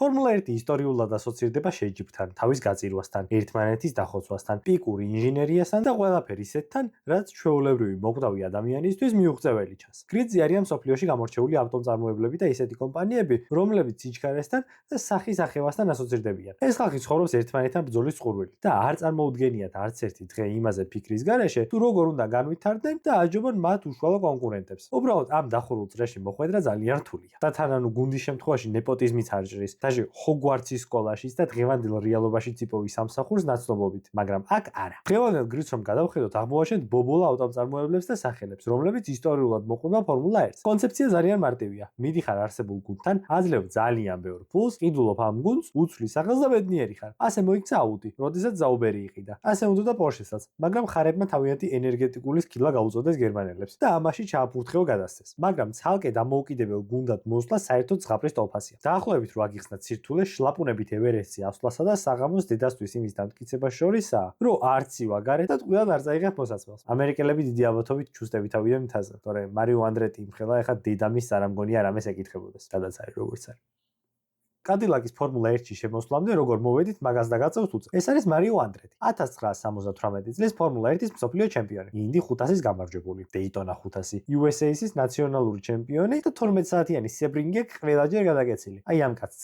ფორმულა 1 ისტორიულად ასოცირდება შეჯიბრთან, თავის გაწირვასთან, ერთმანეთის დახოცვასთან, პიკურ ინჟინერიასთან და ყველაფერ ისეთთან, რაც ჩვეულებრივი მოკვდავი ადამიანისთვის მიუღწეველი ჩანს. გრიდზე არიან მსოფლიოში გამორჩეული ავტომწარმოებლები და ისეთი კომპანიები, რომლებიც სიჩქარესთან და სახის-ახევასთან ასოცირდებიან. ეს ხალხი ცხოვრობს ერთმანეთთან ბრძოლის წყურვილით და არ წარმოუდგენიათ არც ერთი დღე იმაზე ფიქრის გარეშე, თუ როგორ უნდა განვითარდნენ და აჯობონ მათ უშუალო კონკურენტებს. უბრალოდ ამ დახურულ წრეში მოხვედრა ძალიან რთულია. და თან ანუ გუნდის შემთხვევაში ნეპოტიზმიც არ ჭრის, даже ჰოგვარტსის სკოლაშიც და დღევანდელ რეალობაშიც იპოვის სამსახურს ნაცნობობით, მაგრამ აქ არა. დღევანდელ გრიდს რომ გადავხედოთ, აღმოვაჩენთ ბობოლა ავტომწარმოებლებს და სახელებს, რომლებიც ისტორიულად მოყვება ფორმულა 1-ს. კონცეფცია ძალიან მარტივია. მიდიხარ არსებულ გუნდთან, აძლევ ძალიან ბევრ ფულს, ყიდულობ ამ გუნდს, უცვლის სახელს და ბედნიერი ხარ. ასე მოიქცა აუდი, როდესაც ზაუბერი იყიდა. ასე უნდა პორშესაც, მაგრამ ხარებმა თავიანთი ენერგეტიკული სკილა გაუწოდეს გერმანელებს და ამაში ჩააფურთხეო გადასცეს. მაგრამ ცალკე დამოუკიდებელ გუნდად მოსვლა საერთოდ ზღაპრის ტოლფასია. დაახლოებით რო აგიხსნათ სირთულე შლაპუნებით ევერესტზე ასვლასა და საღამოს დედასთვის იმის დამტკიცებას შორისაა, რომ არც ივა გარეთ და ტყუილად არ წაიღებ მოსაცმელს. ამერიკელები დიდი ალბათობით ჩუსტებით ავიდნენ მთაზე, თორე მარიო ანდრეტი იმხელა ეხა დედამის არამგონია რამეს ეკითხებოდეს, სადაც არის როგორც არის. კადილაკის ფორმულა 1-ში შემოსვლამდე როგორ მოვედით მაგას და გაწევთ უწევთ. ეს არის მარიო ანდრეტი. 1978 წლის ფორმულა 1-ის მსოფლიო ჩემპიონი, ინდი 500-ის გამარჯვებული, დეიტონა 500, USA-ის ნაციონალური ჩემპიონი და 12 საათიანი სებრინგე ყველაჯერ გადაგეცილი. აი ამ კაცს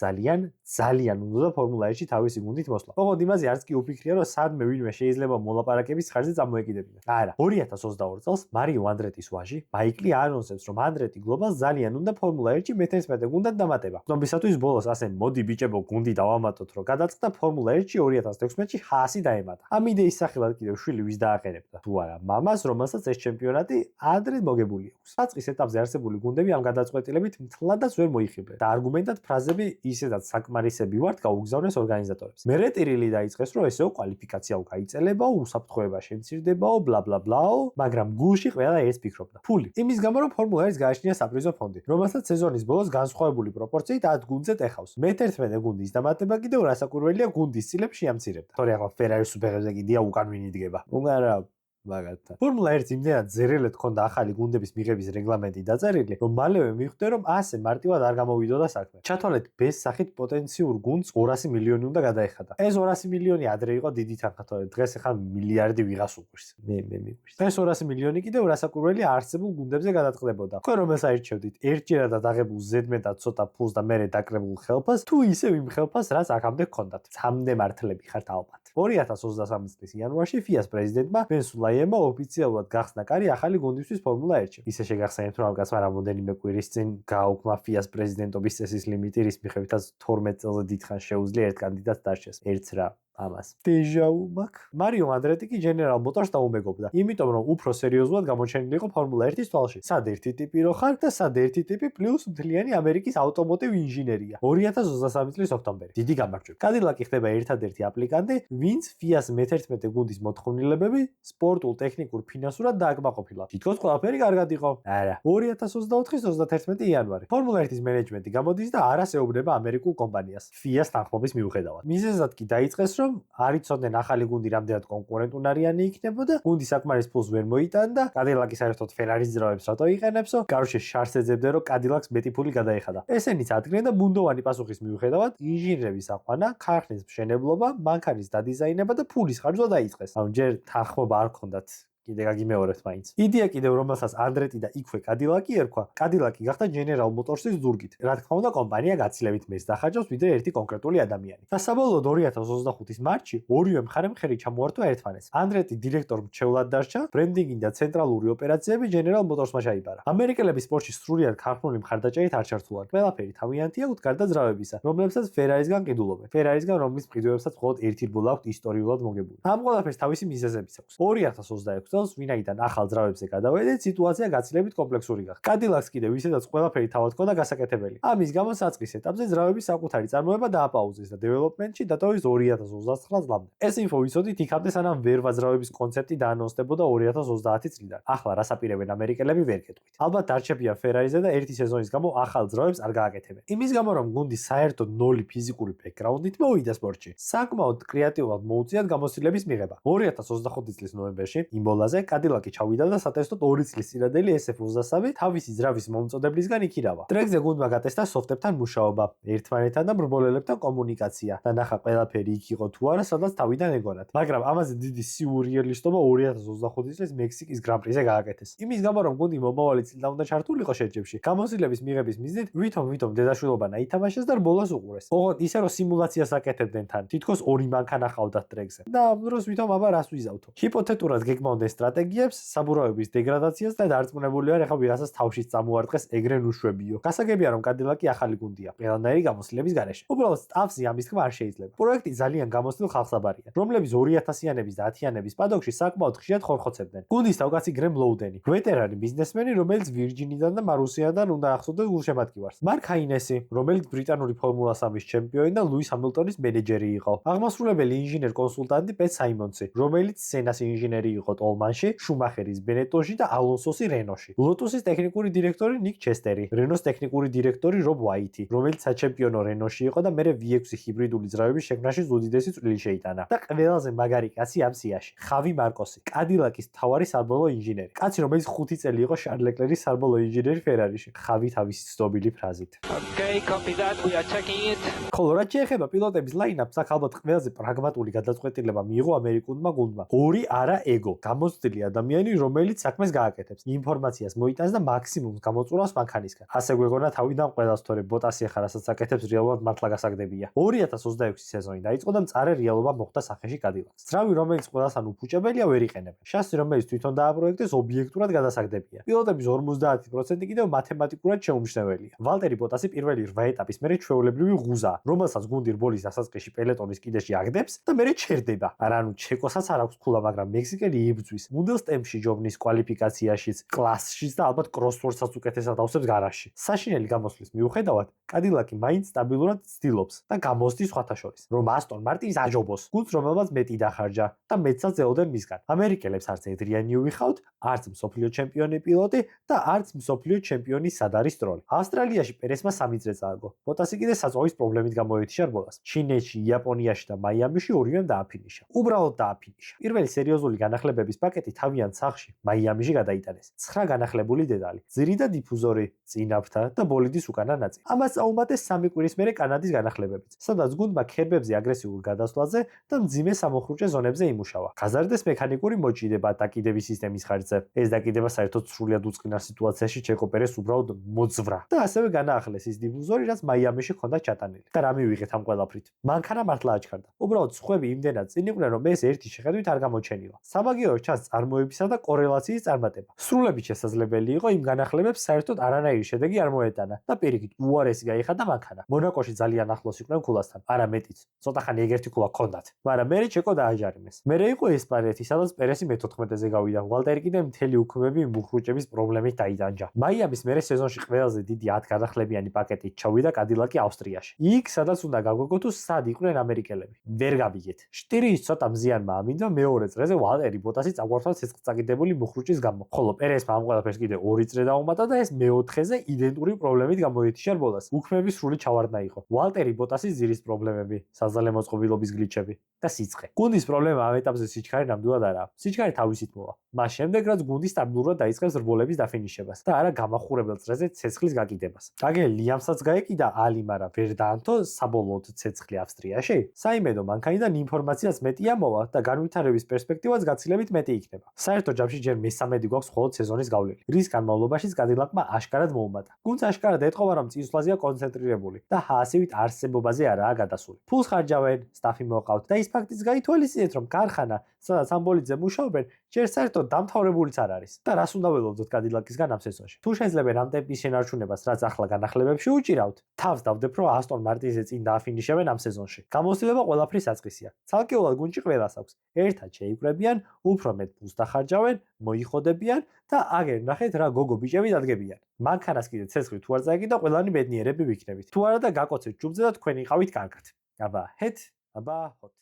ძალიან უნდა ფორმულა 1-ში თავისი გუნდით მოსვლა. ოღონდ იმაზე არც კი უფიქრია, რომ სადმე ვინმე შეიძლება მოლაპარაკების ხარჯზე წამოეკიდებინა. არა, 2022 წელს მარიო ანდრეტის ვაჟი მაიკლი ანონსებს, რომ ანდრეტი გლობალს ძალიან უნდა ფორმულა 1-ში მე-11 გუნდად დამატება. გნობისათვის ბოლოს ასე მოდი ბიჭებო გუნდი დავამატოთ, რომ გადაწყდა ფორმულა 1-ში 2016-ში ჰაასი დაემატა. ამ იდეის სახელად კიდევ შვილი ვის დააყენებდა? თუ არა, მამას, რომელსაც ეს ჩემპიონატი ადრე მოგებული აქვს. საწყის ეტაპზე არსებული გუნდები ამ გადაწყვეტილებით მთლადაც ვერ მოიხიბლეს და არგუმენტად ფრაზები ისედაც საკმარისები ვართ გაუგზავნეს ორგანიზატორებს. მერე ტირილი დაიწყეს, რომ ესეო კვალიფიკაციაო გაიწელებაო, უსაფრთხოება შემცირდებაო, ბლა-ბლა-ბლაო, მაგრამ გულში ყველა ერთს ფიქრობდა. ფული. იმის გამო, რომ ფორმულა 1-ს გააჩნია საპრიზო ფონდი, რომელსაც სეზონის ბოლოს განსხვავებული პროპორციით 10 გუნდზე ტეხავს. მე-11 გუნდის დამატება კიდევ რასაკურველია გუნდის წილებს შეამცირებდა. თორე ახლა ფერარის უფեղებზე კიდია უკან ვინ იდგება. უგარა მაგალითად. ფორმულა 1 იმდენად ზერელად ჰქონდა ახალი გუნდების მიღების რეგლამენტი დაწერილი, რომ მალევე მიხვდა, რომ ასე მარტივად არ გამოვიდოდა საქმე. ჩათვალეთ ბეს სახით პოტენციურ გუნდს 200 მილიონი უნდა გადაეხადა. ეს 200 მილიონი ადრე იყო დიდი თანხა, თორე დღეს ახლა მილიარდი ვიღას უყვირს. მე მიყვირს. ეს 200 მილიონი კიდევ რასაკურველია არსებულ გუნდებზე გადაწყდებოდა. თქვენ რომელს აირჩევდით? ერთჯერადად აღებულ ზედმეტად ცოტა ფულს და მერე დაკრებულ ხელფას, თუ ისევ იმ ხელფას, რაც აქამდე ჰქონდათ. ცამდე მართლები ხართ ალბათ. 2023 წლის იანვარში FIA-ს პრეზიდენტმა ბენ სულაიემმა ოფიციალურად გახსნა კარი ახალი გუნდისთვის ფორმულა 1-ში. ისე შეგახსენებთ, რომ ამ კაცმა რამოდენიმე კვირის წინ გააუქმა FIA-ს პრეზიდენტობის წესის ლიმიტი, რის მიხედვითაც 12 წელზე დიდხანს შეუძლია ერთ კანდიდატს დარჩეს. ერთს რა ამას. დეჟაუ მაქვს. მარიო ანდრეტი კი General Motors დაუმეგობრდა, იმიტომ რომ უფრო სერიოზულად გამოჩენილი იყო ფორმულა 1-ის თვალში. სად ერთი ტიპი რო ხარ და სად ერთი ტიპი პლუს მთლიანი ამერიკის ავტომოტივ ინჟინერია. 2023 წლის ოქტომბერი. დიდი გამარჯვება. კადილაკი ხდება ერთადერთი აპლიკანტი, ვინც FIA-ს მე-11 გუნდის მოთხოვნილებები სპორტულ, ტექნიკურ, ფინანსურად დააკმაყოფილა. თითქოს ყველაფერი კარგად იყო. არა. 2024 წლის 31 იანვარი. ფორმულა 1-ის მენეჯმენტი გამოდის და არას ეუბნება ამერიკულ კომპანიას FIA-ს თანხმობის მიუხედავად. მიზეზად კი დაიწყეს, რომ არ იცოდნენ ახალი გუნდი რამდენად კონკურენტუნარიანი იქნებოდა, გუნდი საკმარის ფულს ვერ მოიტანდა, კადილაკი საერთოდ ფერარის ძრავებს რატო იყენებსო, გარშე შარს ეძებდა, რომ კადილაკს მეტი ფული გადაეხადა. ესენიც ადგენენ და ბუნდოვანი პასუხის მიუხედავად, ინჟინრების აყვანა, ქარხნის მშენებლობა, მანქანის დადიზაინება და ფულის ხარჯვა დაიწყეს. ანუ ჯერ თანხმობა არ ჰქონდათ. კიდე გაგიმეორებთ მაინც. იდეა კიდევ რომელსაც ანდრეტი და იქვე კადილაკი ერქვა, კადილაკი გახდა General Motors-ის ზურგით. რა თქმა უნდა, კომპანია გაცილებით მეც დახარჯავს ვიდრე ერთი კონკრეტული ადამიანი. და საბოლოოდ 2025-ის მარტში ორივე მხარემ ხელი ჩამოართვა ერთმანეთს. ანდრეტი დირექტორ მრჩევლად დარჩა, ბრენდინგი და ცენტრალური ოპერაციები General Motors-მა ჩაიბარა. ამერიკელები სპორტში სრულიად ქარხნული მხარდაჭერით არ ჩართულან. ყველაფერი თავიანთი აქვთ გარდა ძრავებისა, რომლებსაც ფერარისგან ყიდულობენ. ფერარისგან რომლის მყიდვებსაც მხოლოდ ერთი რბოლა აქვთ ისტორიულად მოგებული. ამ ყველაფერს თავისი მიზეზებიც აქვს. 2026 წელს ვინაიდან ახალ ძრავებზე გადავედით, სიტუაცია გაცილებით კომპლექსური გახდა. კადილაკს კიდევ ისედაც ყველაფერი თავად ჰქონდა გასაკეთებელი. ამის გამო საწყის ეტაპზე ძრავების საკუთარი წარმოება დააპაუზეს და დეველოპმენტში დატოვეს 2029 წლამდე. ეს ინფო ვიცოდით იქამდე, სანამ ვერვა ძრავების კონცეფტი დაანონსდებოდა 2030 წლიდან. ახლა რას აპირებენ ამერიკელები ვერ გეტყვით. ალბათ დარჩებიან ფერარიზე და ერთი სეზონის გამო ახალ ძრავებს არ გააკეთებენ. იმის გამო რომ გუნდი საერთოდ 0 ფიზიკური ბექგრაუნდით მოვიდა სპორტში. საკმაოდ კრეატიულად მოუწიათ გამოცდილების მიღება. 2025 წლის ნოემბერში იმბოლა ბრძოლაზე კადილაკი ჩავიდა და სატესტოდ 2 წლის წინადელი SF-23 თავისი ძრავის მომწოდებლისგან იქირავა. ტრეკზე გუნდმა გატესტა სოფტებთან მუშაობა, ერთმანეთთან და მრბოლელებთან კომუნიკაცია და ნახა ყველაფერი იქ იყო თუ არა, სადაც თავიდან ეგონათ. მაგრამ ამაზე დიდი სიურიალისტობა 2025 წლის მექსიკის გრან-პრიზე გააკეთეს. იმის გამო რომ გუნდი მომავალი წლიდან უნდა ჩართულიყო შეჯიბრში, გამოცდილების მიღების მიზნით ვითომ დედაშვილობა აითამაშეს და რბოლას უყურეს. ოღონდ ისე რომ სიმულაციას აკეთებდნენ თან, თითქოს 2 მანქანა ყავდათ ტრეკზე. და ამ დროს ვითომ აბა რას ვიზავთო? ჰიპოთეტურად გეგმავდნენ სტრატეგიებს, საბურავების დეგრადაციას და დარწმუნებული ვარ, ეხლა ვიღაცას თავშიც წამოარტყეს ეგრე ნუშვებიო. გასაგებია რომ კადილაკი ახალი გუნდია, ყველანაირი გამოცდილების გარეშე. უბრალოდ სტაფზე ამის თქმა არ შეიძლება. პროექტი ძალიან გამოცდილ ხალხსაბარია, რომლებიც 2000-იანების და 10-იანების პადოქში საკმაოდ ხშირად ხორხოცებდნენ. გუნდის თავკაცი გრემ ლოუდენი, ვეტერანი ბიზნესმენი, რომელიც ვირჯინიდან და მარუსიიდან უნდა ახსოვდეს გულშემატკივარს. მარკ ჰაინესი, რომელიც ბრიტანული ფორმულა 3-ის ჩემპიონი და ლუის ჰამილტონის მენეჯერი იყო. აღმასრულებელი ინჟინერ-კონსულტანტი პეტ საიმონსი, რომელიც სენას ინჟინერი იყო ტოლმანში, შუმახერის ბენეტონში და ალონსოს რენოში. ლოტუსის ტექნიკური დირექტორი ნიკ ჩესტერი, რენოს ტექნიკური დირექტორი რობ ვაიტი, რომელიც საჩემპიონო რენოში იყო და მერე V6 ჰიბრიდული ძრავების შექმნაში უდიდესი წვლილი შეიტანა. და ყველაზე მაგარი კაცი ამ სიაში, ხავი მარკოსი, კადილაკის მთავარი საბოლოო ინჟინერი. კაცი, რომელიც 5 წელი იყო შარლ ლეკლერის საბოლოო ინჟინერი ფერარიში. ხავი თავისი ცნობილი ფრაზით. Okay, copy that. We are checking it. ხოლო რაც შეეხება პილოტების ლაინაპს, აქ ალბათ ყველაზე პრაგმატული გადაწყვეტილება მიიღო ამერიკულმა გუნდმა. 2 არა ეგო, გამოცდილი ადამიანი, რომელიც საქმეს გააკეთებს, ინფორმაციას მოიტანს და მაქსიმუმს გამოწურავს მანქანისგან. ასე გვეგონა თავიდან ყველას თორე ბოტასი ახლა რასაც აკეთებს რეალურად მართლა გასაგდებია. 2026 სეზონი დაიწყო და მწარე რეალობა მოხდა სახეში კადილაკს. ძრავი, რომელიც ყველასთან უფუჭებელია, ვერ იყენებენ. შასი, რომელიც თვითონ დააპროექტეს, ობიექტურად გადასაგდებია. პილოტების 50% კიდევ მათემატიკურად შეუმჩნეველია. ვალტერი ბოტასი პირველი 8 ეტაპის მერე ჩვეულებრივი ღუზაა, რომელსაც გუნდი რბოლის დასაწყისში პელეტონის კიდეში აგდებს და მერე ჩერდება. ანუ ჩეკოსაც არ აქვს ქულა, მაგრამ მექსიკელი იბრძვის. მუნდიალს ტემპში ჯობნის კვალიფიკაციაშიც, კლასშიც და ალბათ კროსვორდსაც უკეთესად ავსებს გარაჟში. საშინელი გამოსვლის მიუხედავად, კადილაკი მაინც სტაბილურად ცდილობს და გამოსდის სხვათა შორის, რომ ასტონ მარტინს აჯობოს, გუნდს რომელმაც მეტი დახარჯა და მეცაც ელოდენ მისგან. ამერიკელებს არც ედრიანი უიხავთ, არც მსოფლიო ჩემპიონი პილოტი და არც მსოფლიო ჩემპიონის სადარი სტროლი. ავსტრალიაში პერესმა 3 წრე წააგო. ბოტასი კიდე საწვავის პრობლემით გამოეთიშა რბოლას. ჩინეთში, იაპონიაში და მაიამიში ორივემ დააფინიშა. უბრალოდ დააფინიშა. პირველი სერიოზული განახლებების პაკეტი თავიანთ სახლში, მაიამიში გადაიტანეს. 9 განახლებული დედალი, ძირი და დიფუზორი, წინაფრთა და ბოლიდის უკანა ნაწილი. ამას წაუმატეს 3 კვირის მერე კანადის განახლებებიც, სადაც გუნდმა ქერბებზე აგრესიულ გადასვლაზე და მძიმე სამოხრუჭე ზონებზე იმუშავა. გაზარდეს მექანიკური მოჭიდება დაკიდების სისტემის ხარჯზე. ეს დაკიდება საერთოდ სრულიად უწყინარ სიტუაციაში ჩეკო პერეს უბრალოდ მოძვრა. და ასევე განაახლეს ის დიფუზორი, რაც მაიამიში ჰქონდა ჩატანილი. და რა მივიღეთ ამ ყველაფრით? მანქანა მართლა აჩქარდა. უბრალოდ სხვები იმდენად წინ იყვნენ, რომ ეს ერთი შეხედვით არ გამოჩენილა. სამაგიეროდ ჩანს წარმოებისა და კორელაციის წარმატება. სრულებით შესაძლებელი იყო იმ განახლებებს საერთოდ არანაირი შედეგი არ მოეტანა და პირიქით უარესი გაიხადა მანქანა. მონაკოში ძალიან ახლოს იყვნენ ქულასთან. არა მეტიც, ცოტა ხანი ეგერთი ქულა ჰქონდათ. მაგრამ მერე ჩეკო დააჯარიმეს. მერე იყო ესპანეთი, სადაც პერესი მე-14-ზე გავიდა. ვალტერი კიდე მთელი უქმები მუხრუჭების პრობლემით დაიდანჯა. მაიამის მერე სეზონში ყველაზე დიდი 10 განახლებიანი პაკეტით ჩავიდა კადილაკი ავსტრიაში. იქ, სადაც უნდა გაგვეგო თუ სად იყვნენ ამერიკელები. ვერ გავიგეთ. შტირის ცოტა მზიანმა ამინდა მეორე წრეზე ვალტერი ბოტასი წაგვართვა ცეცხლწაკიდებული მუხრუჭის გამო. ხოლო პერესმა ამ ყველაფერს კიდე 2 წრე დაუმატა და ეს მე-4-ზე იდენტური პრობლემით გამოეთიშა რბოლას. უქმების სრული ჩავარდნა იყო. ვალტერი ბოტასის ძირის პრობლემები, საზალე მოწყობილობის გლიჩები და სიცხე. გუნდის პრობლემა ამ ეტაპზე სიჩქარე ნამდვილად არაა. სიჩქარე თავისით მოვა. მას შემდეგ რაც გუნდი სტაბილურად დაიწყებს რბოლების დაფინიშებას და არა გამახურებელ წრეზე ცეცხლის გაკიდებას. აგერ ლიამსაც გაეკიდა ალი, მაგრამ ვერ დაანთო საბოლოოდ ცეცხლი ავსტრიაში. საიმედო მანქანიდან ინფორმაციაც მეტი ამოვა და განვითარების პერსპექტივაც გაცილებით მეტი იქნება. საერთო ჯამში ჯერ მესამედი გვაქვს მხოლოდ სეზონის გავლილი, რის განმავლობაშიც კადილაკმა აშკარად მოუმატა. გუნდს აშკარად ეთყობა, რომ წინსვლაზეა კონცენტრირებული და ჰაასივით არსებობაზე არაა გადასული. ფულს ხარჯავენ, სტაფი მოყავთ და ის ფაქტიც გაითვალისწინეთ, რომ ქარხანა, სადაც ამბოლიძე მუშაობენ, ჯერ საერთოდ დამთავრებულიც არ არის. და რას უნდა ველოდოთ კადილაკისგან ამ სეზონში? თუ შეძლებენ ამ ტემპის შენარჩუნებას, რაც ახლა განახლებებში უჭირავთ, თავს დავდებ, რომ ასტონ მარტინზე წინ დააფინიშებენ ამ სეზონში. გამოცდილება ყველაფრის საწყისია. ცალკეულად გუნდში ყველას აქვს. ერთად შეიკრებიან, უფრო მეტ ფულს დახარჯავენ, მოიხოდებიან და აგერ ნახეთ რა გოგო ბიჭები დადგებიან. მანქანას კიდე ცეცხლი თუ არ წაეკიდა, ყველანი ბედნიერები ვიქნებით. თუ არა და გაკოცეთ ჯუბზე და თქვენ იყავით კარგად. აბა, ჰეთ, აბა, ჰოთ.